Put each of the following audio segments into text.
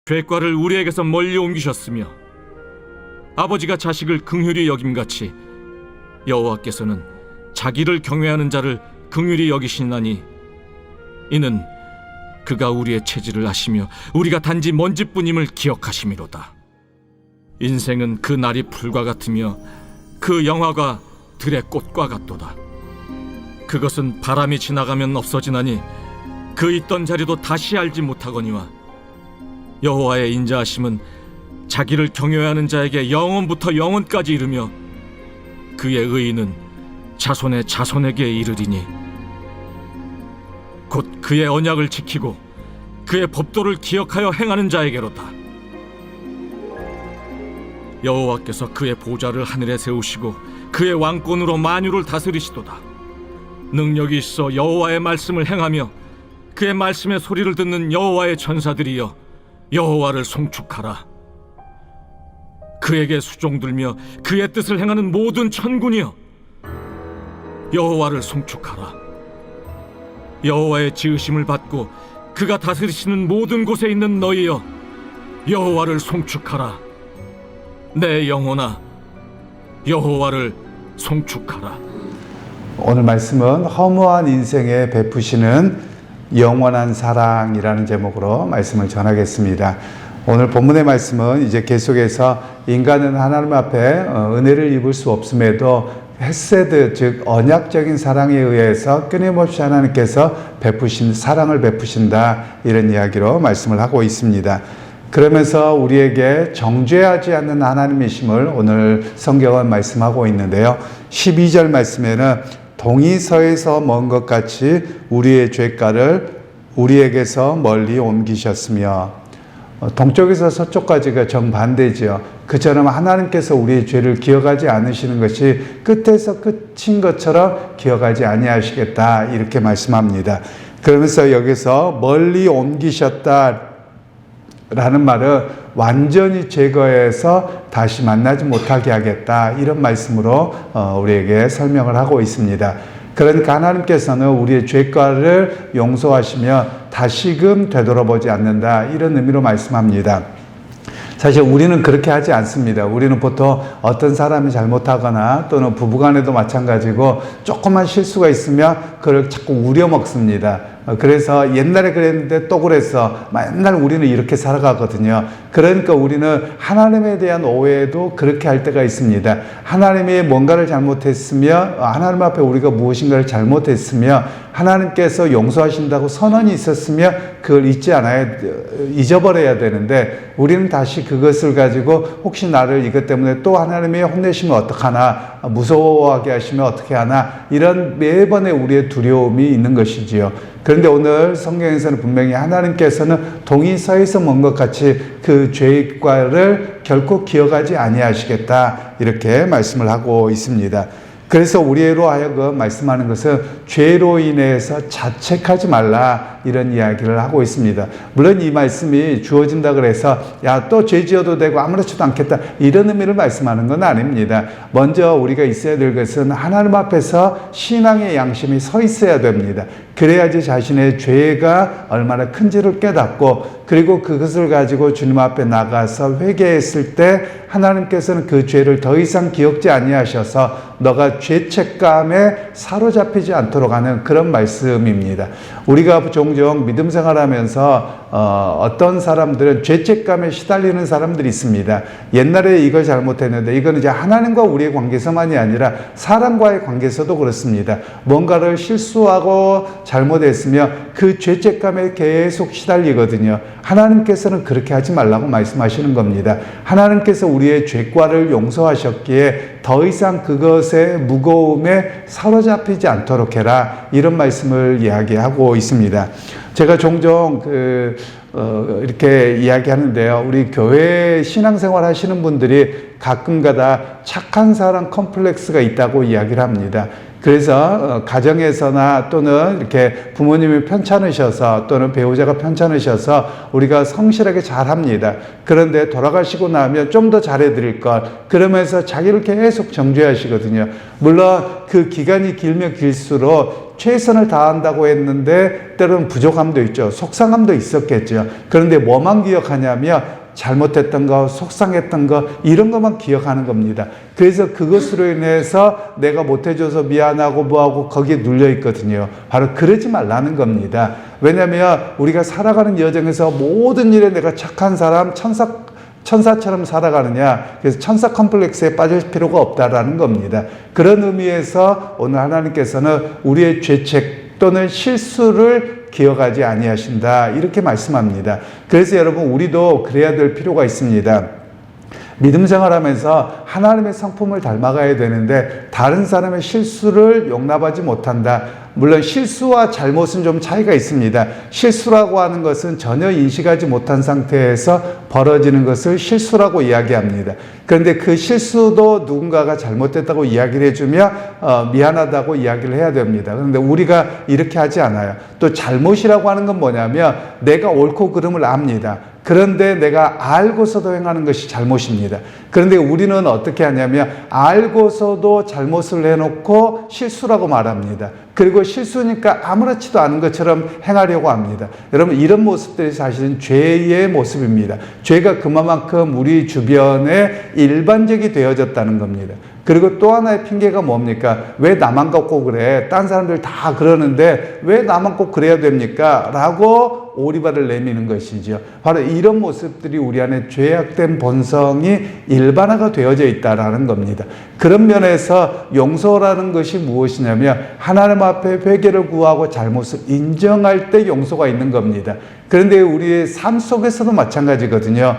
죄과를 우리에게서 멀리 옮기셨으며 아버지가 자식을 긍휼히 여김같이 여호와께서는 자기를 경외하는 자를 긍휼히 여기시나니 이는 그가 우리의 체질을 아시며 우리가 단지 먼지뿐임을 기억하심이로다. 인생은 그 날이 풀과 같으며 그 영화가 들의 꽃과 같도다. 그것은 바람이 지나가면 없어지나니 그 있던 자리도 다시 알지 못하거니와 여호와의 인자하심은 자기를 경외하는 자에게 영원부터 영원까지 이르며 그의 의인은 자손의 자손에게 이르리니 곧 그의 언약을 지키고 그의 법도를 기억하여 행하는 자에게로다. 여호와께서 그의 보좌를 하늘에 세우시고 그의 왕권으로 만유를 다스리시도다. 능력이 있어 여호와의 말씀을 행하며 그의 말씀의 소리를 듣는 여호와의 천사들이여 여호와를 송축하라. 그에게 수종들며 그의 뜻을 행하는 모든 천군이여 여호와를 송축하라. 여호와의 지으심을 받고 그가 다스리시는 모든 곳에 있는 너희여 여호와를 송축하라. 내 영혼아 여호와를 송축하라. 오늘 말씀은 허무한 인생에 베푸시는 영원한 사랑이라는 제목으로 말씀을 전하겠습니다. 오늘 본문의 말씀은 이제 계속해서 인간은 하나님 앞에 은혜를 입을 수 없음에도 헤세드, 즉 언약적인 사랑에 의해서 끊임없이 하나님께서 베푸신 사랑을 베푸신다, 이런 이야기로 말씀을 하고 있습니다. 그러면서 우리에게 정죄하지 않는 하나님이심을 오늘 성경은 말씀하고 있는데요. 12절 말씀에는 동이 서에서 먼 것 같이 우리의 죄가를 우리에게서 멀리 옮기셨으며, 동쪽에서 서쪽까지가 정반대지요. 그처럼 하나님께서 우리의 죄를 기억하지 않으시는 것이 끝에서 끝인 것처럼 기억하지 아니하시겠다, 이렇게 말씀합니다. 그러면서 여기서 멀리 옮기셨다 라는 말은 완전히 제거해서 다시 만나지 못하게 하겠다, 이런 말씀으로 우리에게 설명을 하고 있습니다. 그러니까 하나님께서는 우리의 죄과를 용서하시며 다시금 되돌아보지 않는다, 이런 의미로 말씀합니다. 사실 우리는 그렇게 하지 않습니다. 우리는 보통 어떤 사람이 잘못하거나 또는 부부간에도 마찬가지고 조그만 실수가 있으면 그걸 자꾸 우려먹습니다. 그래서 옛날에 그랬는데 또 그랬어. 맨날 우리는 이렇게 살아가거든요. 그러니까 우리는 하나님에 대한 오해도 그렇게 할 때가 있습니다. 하나님이 뭔가를 잘못했으며 하나님 앞에 우리가 무엇인가를 잘못했으며 하나님께서 용서하신다고 선언이 있었으며 그걸 잊어버려야 되는데, 우리는 다시 그것을 가지고 혹시 나를 이것 때문에 또 하나님이 혼내시면 어떡하나, 무서워하게 하시면 어떻게 하나, 이런 매번의 우리의 두려움이 있는 것이지요. 그런데 오늘 성경에서는 분명히 하나님께서는 동이 서에서 먼 것 같이 그 죄과를 결코 기억하지 아니하시겠다, 이렇게 말씀을 하고 있습니다. 그래서 우리로 하여금 말씀하는 것은 죄로 인해서 자책하지 말라, 이런 이야기를 하고 있습니다. 물론 이 말씀이 주어진다 그래서 야, 또 죄 지어도 되고 아무렇지도 않겠다, 이런 의미를 말씀하는 건 아닙니다. 먼저 우리가 있어야 될 것은 하나님 앞에서 신앙의 양심이 서 있어야 됩니다. 그래야지 자신의 죄가 얼마나 큰지를 깨닫고, 그리고 그것을 가지고 주님 앞에 나가서 회개했을 때 하나님께서는 그 죄를 더 이상 기억지 아니하셔서 너가 죄책감에 사로잡히지 않도록 하는 그런 말씀입니다. 우리가 종종 믿음 생활하면서 어떤 사람들은 죄책감에 시달리는 사람들이 있습니다. 옛날에 이걸 잘못했는데, 이거는 이제 하나님과 우리의 관계에서만이 아니라 사람과의 관계에서도 그렇습니다. 뭔가를 실수하고 잘못했으며 그 죄책감에 계속 시달리거든요. 하나님께서는 그렇게 하지 말라고 말씀하시는 겁니다. 하나님께서 우리의 죄과를 용서하셨기에 더 이상 그것의 무거움에 사로잡히지 않도록 해라, 이런 말씀을 이야기하고 있습니다. 제가 종종 이렇게 이야기하는데요. 우리 교회 신앙생활 하시는 분들이 가끔가다 착한 사람 컴플렉스가 있다고 이야기를 합니다. 그래서 가정에서나 또는 이렇게 부모님이 편찮으셔서 또는 배우자가 편찮으셔서 우리가 성실하게 잘합니다. 그런데 돌아가시고 나면 좀 더 잘해드릴 것, 그러면서 자기를 계속 정죄하시거든요. 물론 그 기간이 길면 길수록 최선을 다한다고 했는데 때로는 부족함도 있죠. 속상함도 있었겠죠. 그런데 뭐만 기억하냐면 잘못했던 거, 속상했던 거, 이런 것만 기억하는 겁니다. 그래서 그것으로 인해서 내가 못해줘서 미안하고 뭐하고 거기에 눌려 있거든요. 바로 그러지 말라는 겁니다. 왜냐하면 우리가 살아가는 여정에서 모든 일에 내가 착한 사람, 천사처럼 살아가느냐, 그래서 천사 컴플렉스에 빠질 필요가 없다라는 겁니다. 그런 의미에서 오늘 하나님께서는 우리의 죄책 또는 실수를 기억하지 아니하신다, 이렇게 말씀합니다. 그래서 여러분, 우리도 그래야 될 필요가 있습니다. 믿음 생활하면서 하나님의 성품을 닮아가야 되는데 다른 사람의 실수를 용납하지 못한다. 물론 실수와 잘못은 좀 차이가 있습니다. 실수라고 하는 것은 전혀 인식하지 못한 상태에서 벌어지는 것을 실수라고 이야기합니다. 그런데 그 실수도 누군가가 잘못됐다고 이야기를 해주면 미안하다고 이야기를 해야 됩니다. 그런데 우리가 이렇게 하지 않아요. 또 잘못이라고 하는 건 뭐냐면 내가 옳고 그름을 압니다. 그런데 내가 알고서도 행하는 것이 잘못입니다. 그런데 우리는 어떻게 하냐면 알고서도 잘못을 해놓고 실수라고 말합니다. 그리고 실수니까 아무렇지도 않은 것처럼 행하려고 합니다. 여러분, 이런 모습들이 사실은 죄의 모습입니다. 죄가 그만큼 우리 주변에 일반적이 되어졌다는 겁니다. 그리고 또 하나의 핑계가 뭡니까? 왜 나만 꼭 그래? 딴 사람들 다 그러는데 왜 나만 꼭 그래야 됩니까? 라고 오리발을 내미는 것이죠. 바로 이런 모습들이 우리 안에 죄악된 본성이 일반화가 되어져 있다는 겁니다. 그런 면에서 용서라는 것이 무엇이냐면 하나님 앞에 회개를 구하고 잘못을 인정할 때 용서가 있는 겁니다. 그런데 우리의 삶 속에서도 마찬가지거든요.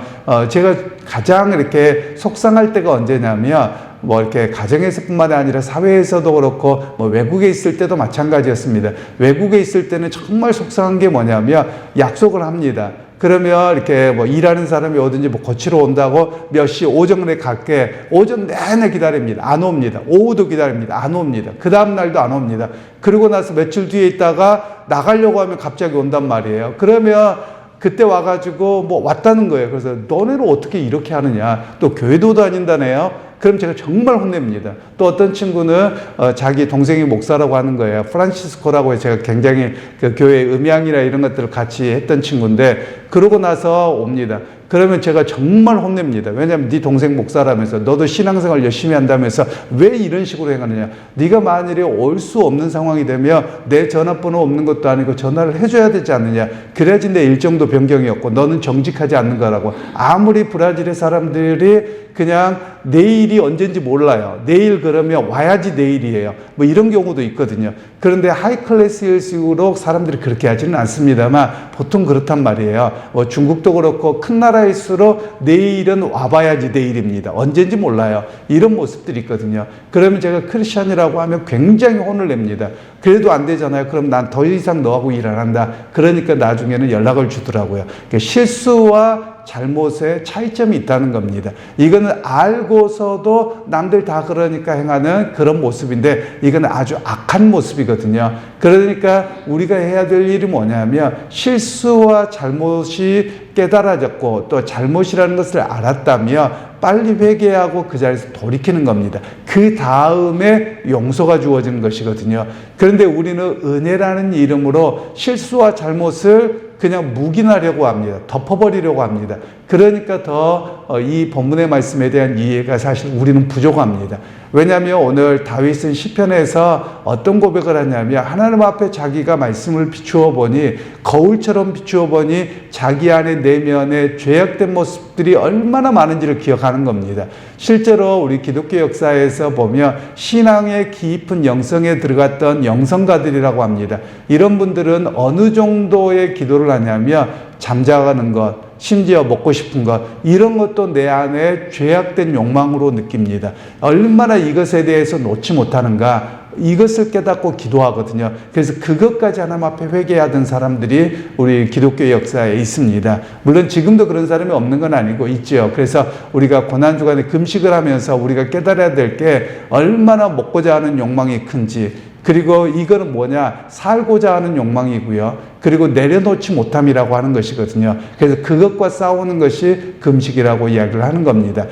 제가 가장 이렇게 속상할 때가 언제냐면 이렇게 가정에서뿐만 아니라 사회에서도 그렇고 외국에 있을 때도 마찬가지였습니다. 외국에 있을 때는 정말 속상한 게 뭐냐면 약속을 합니다. 그러면 이렇게 일하는 사람이 어딘지 고치러 온다고 몇 시 오전에 갈게. 오전 내내 기다립니다. 안 옵니다. 오후도 기다립니다. 안 옵니다. 그 다음 날도 안 옵니다. 그러고 나서 며칠 뒤에 있다가 나가려고 하면 갑자기 온단 말이에요. 그러면 그때 와가지고 왔다는 거예요. 그래서 너네를 어떻게 이렇게 하느냐. 또 교회도 다닌다네요. 그럼 제가 정말 혼냅니다. 또 어떤 친구는 자기 동생이 목사라고 하는 거예요. 프란시스코라고 해서 제가 굉장히 그 교회 음향이나 이런 것들을 같이 했던 친구인데 그러고 나서 옵니다. 그러면 제가 정말 혼냅니다. 왜냐하면 네 동생 목사라면서 너도 신앙생활 열심히 한다면서 왜 이런 식으로 행하느냐. 네가 만일에 올 수 없는 상황이 되면 내 전화번호 없는 것도 아니고 전화를 해줘야 되지 않느냐. 그래야지 내 일정도 변경이 없고 너는 정직하지 않는 거라고. 아무리 브라질의 사람들이 그냥 내일이 언젠지 몰라요. 내일 그러면 와야지 내일이에요. 이런 경우도 있거든요. 그런데 하이클래스일수록 사람들이 그렇게 하지는 않습니다만 보통 그렇단 말이에요. 중국도 그렇고 큰 나라일수록 내일은 와봐야지 내일입니다. 언젠지 몰라요. 이런 모습들이 있거든요. 그러면 제가 크리스찬이라고 하면 굉장히 혼을 냅니다. 그래도 안 되잖아요. 그럼 난 더 이상 너하고 일 안 한다. 그러니까 나중에는 연락을 주더라고요. 그러니까 실수와 잘못에 차이점이 있다는 겁니다. 이거는 알고서도 남들 다 그러니까 행하는 그런 모습인데 이건 아주 악한 모습이거든요. 그러니까 우리가 해야 될 일이 뭐냐면 실수와 잘못이 깨달아졌고 또 잘못이라는 것을 알았다면 빨리 회개하고 그 자리에서 돌이키는 겁니다. 그 다음에 용서가 주어지는 것이거든요. 그런데 우리는 은혜라는 이름으로 실수와 잘못을 그냥 묵인하려고 합니다. 덮어버리려고 합니다. 그러니까 더 이 본문의 말씀에 대한 이해가 사실 우리는 부족합니다. 왜냐하면 오늘 다윗은 시편에서 어떤 고백을 하냐면 하나님 앞에 자기가 말씀을 비추어 보니 거울처럼 비추어 보니 자기 안에 내면에 죄악된 모습들이 얼마나 많은지를 기억하는 겁니다. 실제로 우리 기독교 역사에서 보면 신앙의 깊은 영성에 들어갔던 영성가들이라고 합니다. 이런 분들은 어느 정도의 기도를 하냐면 잠자가는 것, 심지어 먹고 싶은 것, 이런 것도 내 안에 죄악된 욕망으로 느낍니다. 얼마나 이것에 대해서 놓지 못하는가. 이것을 깨닫고 기도하거든요. 그래서 그것까지 하나님 앞에 회개하던 사람들이 우리 기독교 역사에 있습니다. 물론 지금도 그런 사람이 없는 건 아니고 있죠. 그래서 우리가 고난주간에 금식을 하면서 우리가 깨달아야 될 게 얼마나 먹고자 하는 욕망이 큰지, 그리고 이거는 뭐냐, 살고자 하는 욕망이고요. 그리고 내려놓지 못함이라고 하는 것이거든요. 그래서 그것과 싸우는 것이 금식이라고 이야기를 하는 겁니다.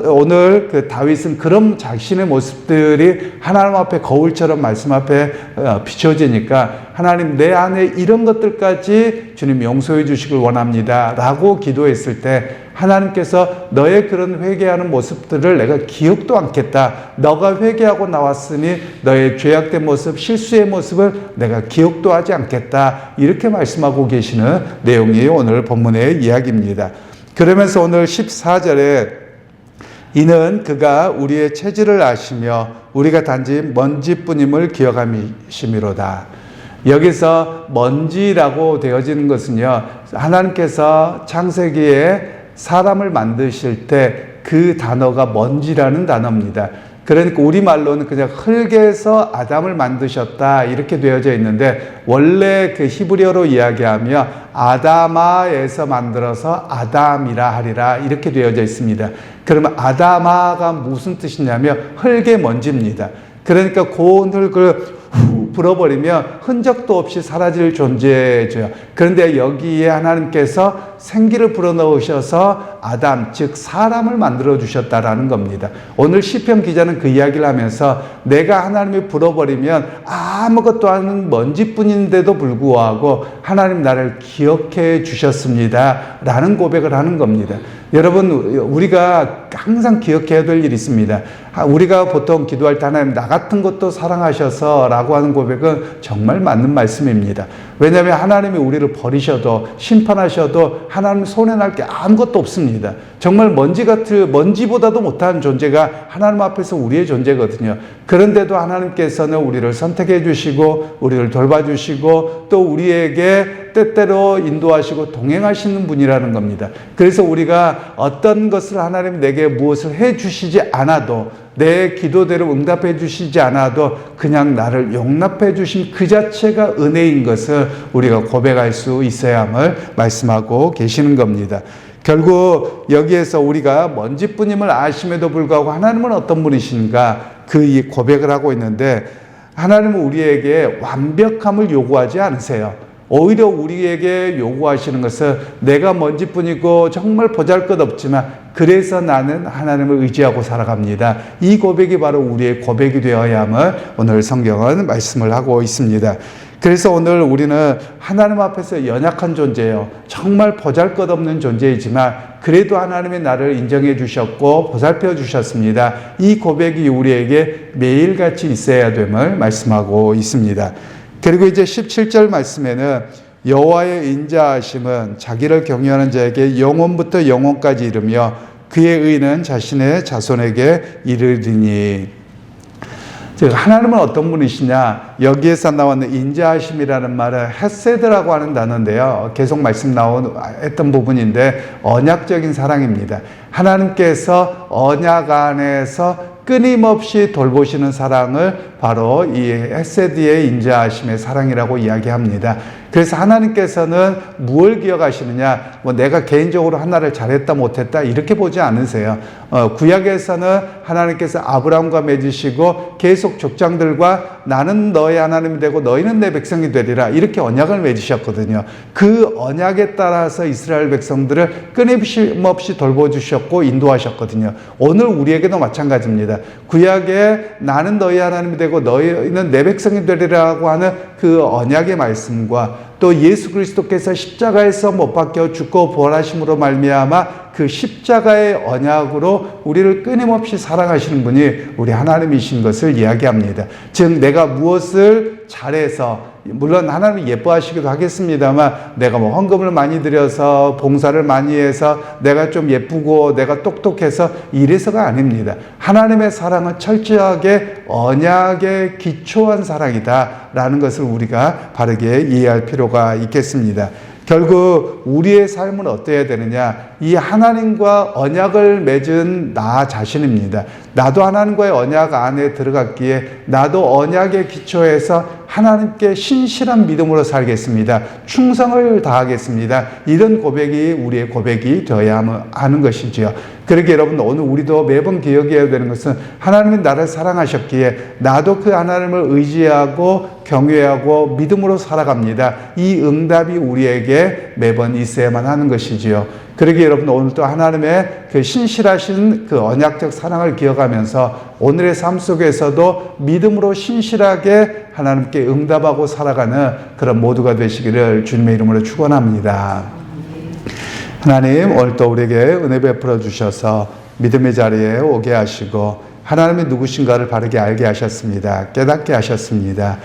오늘 그 다윗은 그런 자신의 모습들이 하나님 앞에 거울처럼 말씀 앞에 비춰지니까, 하나님 내 안에 이런 것들까지 주님 용서해 주시길 원합니다 라고 기도했을 때, 하나님께서 너의 그런 회개하는 모습들을 내가 기억도 않겠다. 너가 회개하고 나왔으니 너의 죄악된 모습, 실수의 모습을 내가 기억도 하지 않겠다. 이렇게 말씀하고 계시는 내용이 오늘 본문의 이야기입니다. 그러면서 오늘 14절에 이는 그가 우리의 체질을 아시며 우리가 단지 먼지뿐임을 기억함이시미로다. 여기서 먼지라고 되어지는 것은요, 하나님께서 창세기에 사람을 만드실 때 그 단어가 먼지라는 단어입니다. 그러니까 우리말로는 그냥 흙에서 아담을 만드셨다 이렇게 되어져 있는데, 원래 그 히브리어로 이야기하며 아다마에서 만들어서 아담이라 하리라 이렇게 되어져 있습니다. 그러면 아다마가 무슨 뜻이냐면 흙의 먼지입니다. 그러니까 고운 흙을 불어버리면 흔적도 없이 사라질 존재죠. 그런데 여기에 하나님께서 생기를 불어넣으셔서 아담, 즉 사람을 만들어 주셨다라는 겁니다. 오늘 시편 기자는 그 이야기를 하면서 내가 하나님이 불어버리면 아무것도 아닌 먼지뿐인데도 불구하고 하나님 나를 기억해 주셨습니다 라는 고백을 하는 겁니다. 여러분, 우리가 항상 기억해야 될 일이 있습니다. 우리가 보통 기도할 때 하나님 나 같은 것도 사랑하셔서 라고 하는 고백은 정말 맞는 말씀입니다. 왜냐하면 하나님이 우리를 버리셔도 심판하셔도 하나님 손에 날 게 아무것도 없습니다. 정말 먼지보다도 못한 존재가 하나님 앞에서 우리의 존재거든요. 그런데도 하나님께서는 우리를 선택해 주시고 우리를 돌봐주시고 또 우리에게 때때로 인도하시고 동행하시는 분이라는 겁니다. 그래서 우리가 어떤 것을 하나님 내게 무엇을 해 주시지 않아도, 내 기도대로 응답해 주시지 않아도 그냥 나를 용납해 주신 그 자체가 은혜인 것을 우리가 고백할 수 있어야함을 말씀하고 계시는 겁니다. 결국 여기에서 우리가 먼지뿐임을 아심에도 불구하고 하나님은 어떤 분이신가, 그 고백을 하고 있는데, 하나님은 우리에게 완벽함을 요구하지 않으세요. 오히려 우리에게 요구하시는 것은 내가 먼지뿐이고 정말 보잘것없지만 그래서 나는 하나님을 의지하고 살아갑니다. 이 고백이 바로 우리의 고백이 되어야 함을 오늘 성경은 말씀을 하고 있습니다. 그래서 오늘 우리는 하나님 앞에서 연약한 존재예요. 정말 보잘것없는 존재이지만 그래도 하나님이 나를 인정해 주셨고 보살펴 주셨습니다. 이 고백이 우리에게 매일같이 있어야 됨을 말씀하고 있습니다. 그리고 이제 17절 말씀에는 여호와의 인자하심은 자기를 경외하는 자에게 영원부터 영원까지 이르며 그의 의는 자신의 자손에게 이르리니. 즉 하나님은 어떤 분이시냐, 여기에서 나오는 인자하심이라는 말은 헤세드라고 하는 단어인데요, 계속 말씀 나왔던 부분인데 언약적인 사랑입니다. 하나님께서 언약 안에서 끊임없이 돌보시는 사랑을 바로 이 헤세드의 인자하심의 사랑이라고 이야기합니다. 그래서 하나님께서는 무엇을 기억하시느냐, 내가 개인적으로 하나를 잘했다 못했다 이렇게 보지 않으세요. 구약에서는 하나님께서 아브라함과 맺으시고 계속 족장들과 나는 너의 하나님이 되고 너희는 내 백성이 되리라 이렇게 언약을 맺으셨거든요. 그 언약에 따라서 이스라엘 백성들을 끊임없이 돌보주셨고 인도하셨거든요. 오늘 우리에게도 마찬가지입니다. 구약에 나는 너희 하나님이 되고 너희는 내 백성이 되리라고 하는 그 언약의 말씀과 또 예수 그리스도께서 십자가에서 못 박혀 죽고 부활하심으로 말미암아 그 십자가의 언약으로 우리를 끊임없이 사랑하시는 분이 우리 하나님이신 것을 이야기합니다. 즉 내가 무엇을 잘해서, 물론 하나님이 예뻐하시기도 하겠습니다만 내가 헌금을 많이 드려서 봉사를 많이 해서 내가 좀 예쁘고 내가 똑똑해서 이래서가 아닙니다. 하나님의 사랑은 철저하게 언약에 기초한 사랑이다 라는 것을 우리가 바르게 이해할 필요가 있겠습니다. 결국 우리의 삶은 어때야 되느냐? 이 하나님과 언약을 맺은 나 자신입니다. 나도 하나님과의 언약 안에 들어갔기에 나도 언약에 기초해서 하나님께 신실한 믿음으로 살겠습니다. 충성을 다하겠습니다. 이런 고백이 우리의 고백이 되어야 하는 것이지요. 그러게 여러분, 오늘 우리도 매번 기억해야 되는 것은 하나님은 나를 사랑하셨기에 나도 그 하나님을 의지하고 경외하고 믿음으로 살아갑니다. 이 응답이 우리에게 매번 있어야만 하는 것이지요. 그러기에 여러분, 오늘 또 하나님의 그 신실하신 그 언약적 사랑을 기억하면서 오늘의 삶 속에서도 믿음으로 신실하게 하나님께 응답하고 살아가는 그런 모두가 되시기를 주님의 이름으로 축원합니다. 하나님, 오늘 또 우리에게 은혜 베풀어 주셔서 믿음의 자리에 오게 하시고 하나님이 누구신가를 바르게 알게 하셨습니다. 깨닫게 하셨습니다.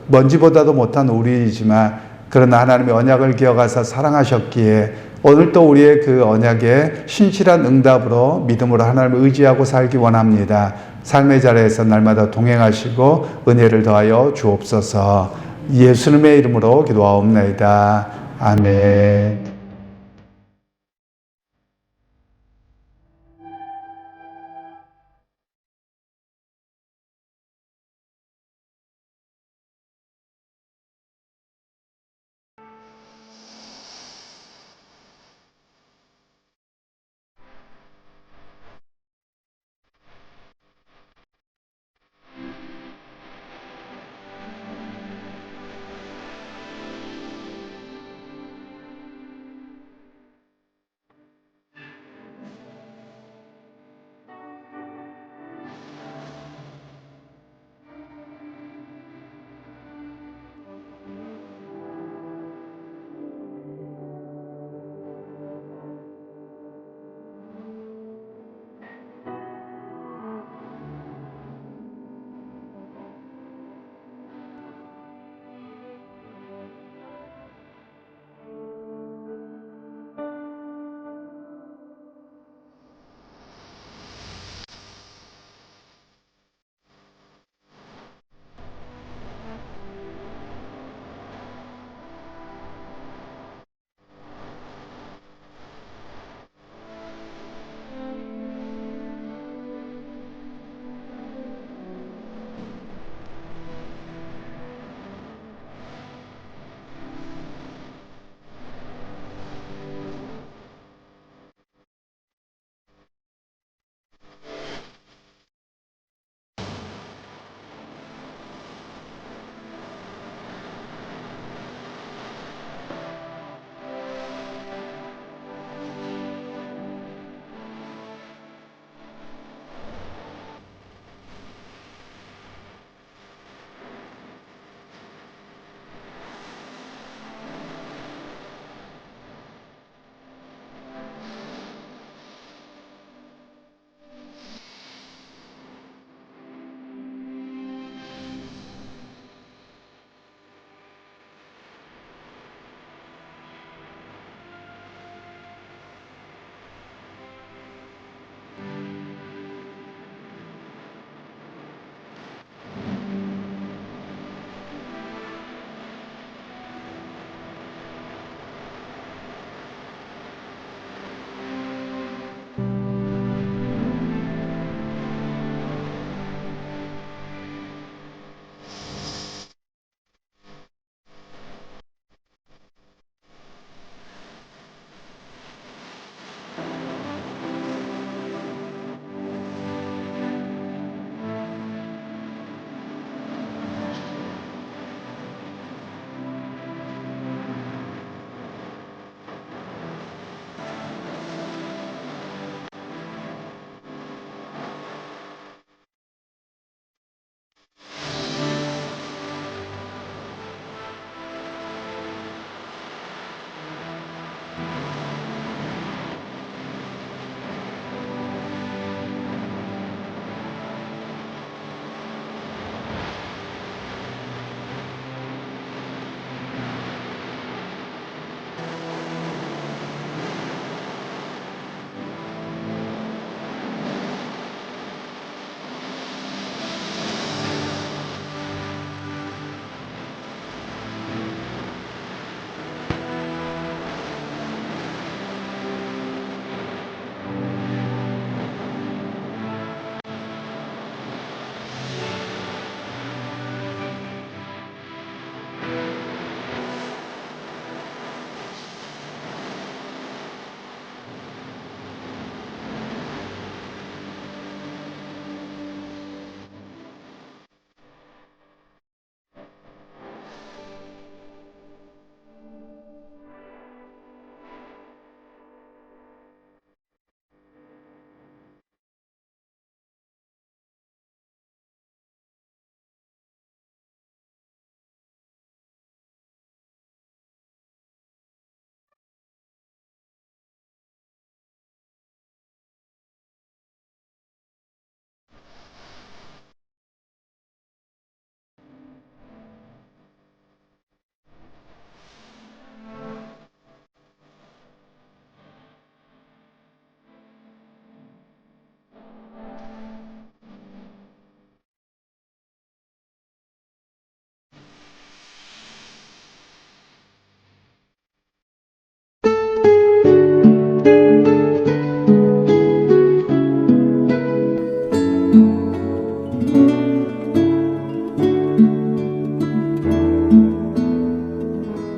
먼지보다도 못한 우리이지만 그러나 하나님의 언약을 기억하사 사랑하셨기에 오늘 또 우리의 그 언약에 신실한 응답으로 믿음으로 하나님을 의지하고 살기 원합니다. 삶의 자리에서 날마다 동행하시고 은혜를 더하여 주옵소서. 예수님의 이름으로 기도하옵나이다. 아멘.